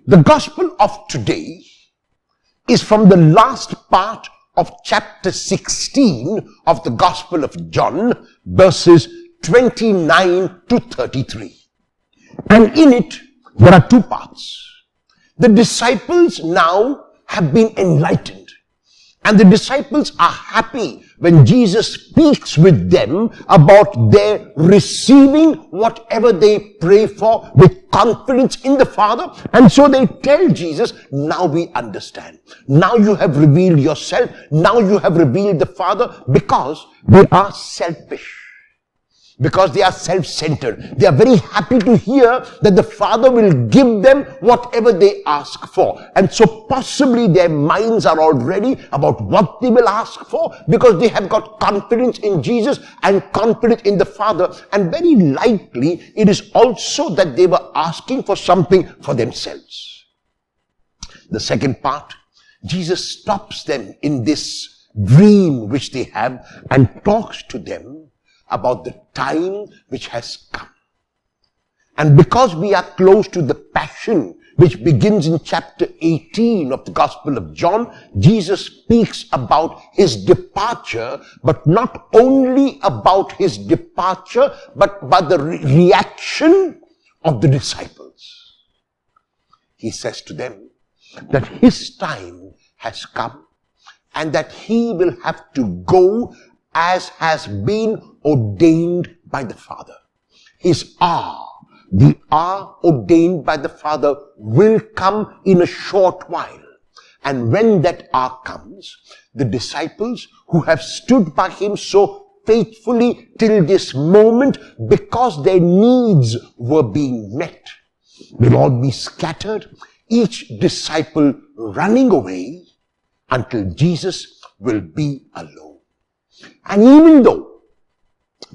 The gospel of today is from the last part of chapter 16 of the Gospel of John, verses 29 to 33. And in it, there are two parts. The disciples now have been enlightened. And the disciples are happy when Jesus speaks with them about their receiving whatever they pray for with confidence in the Father. And so they tell Jesus, now we understand. Now you have revealed yourself. Now you have revealed the Father, because they are selfish. Because they are self-centered. They are very happy to hear that the Father will give them whatever they ask for. And so possibly their minds are all ready about what they will ask for, because they have got confidence in Jesus and confidence in the Father. And very likely it is also that they were asking for something for themselves. The second part, Jesus stops them in this dream which they have and talks to them about the time which has come. And because we are close to the passion which begins in chapter 18 of the Gospel of John, Jesus speaks about his departure, but not only about his departure, but about the reaction of the disciples. He says to them that his time has come and that he will have to go as has been ordained by the Father. His hour, the hour ordained by the Father, will come in a short while. And when that hour comes, the disciples who have stood by him so faithfully till this moment, because their needs were being met, will all be scattered, each disciple running away until Jesus will be alone. And even though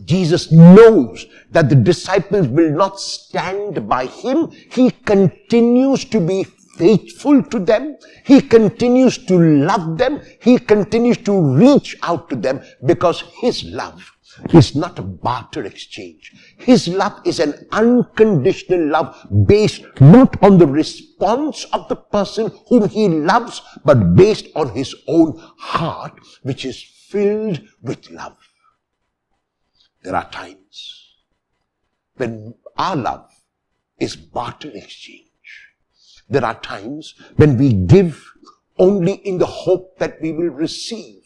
Jesus knows that the disciples will not stand by him, he continues to be faithful to them. He continues to love them. He continues to reach out to them, because his love is not a barter exchange. His love is an unconditional love based not on the response of the person whom he loves, but based on his own heart, which is filled with love. There are times when our love is barter exchange. There are times when we give only in the hope that we will receive.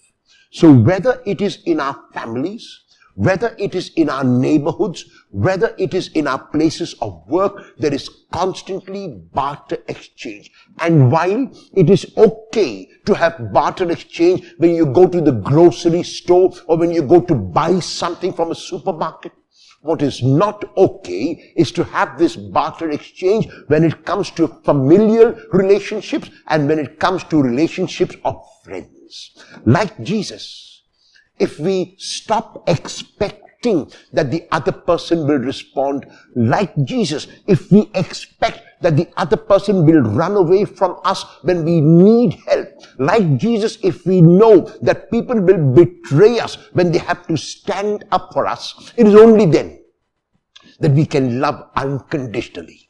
So whether it is in our families, whether it is in our neighborhoods, whether it is in our places of work, there is constantly barter exchange. And while it is okay to have barter exchange when you go to the grocery store or when you go to buy something from a supermarket, what is not okay is to have this barter exchange when it comes to familial relationships and when it comes to relationships of friends. Like Jesus, if we stop expecting that the other person will respond, like Jesus, if we expect that the other person will run away from us when we need help, like Jesus, if we know that people will betray us when they have to stand up for us, it is only then that we can love unconditionally.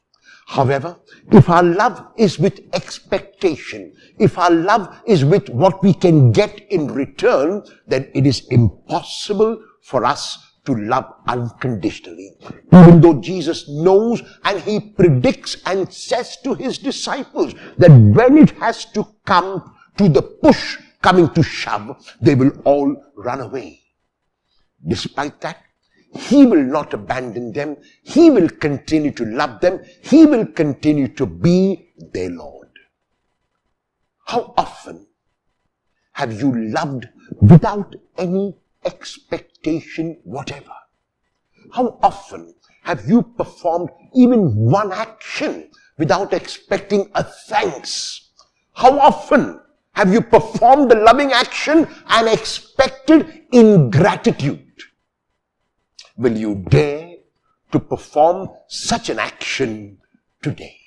However, if our love is with expectation, if our love is with what we can get in return, then it is impossible for us to love unconditionally. Even though Jesus knows and he predicts and says to his disciples that when it has to come to the push coming to shove, they will all run away. Despite that, he will not abandon them. He will continue to love them. He will continue to be their Lord. How often have you loved without any expectation whatever? How often have you performed even one action without expecting a thanks? How often have you performed the loving action and expected ingratitude? Will you dare to perform such an action today?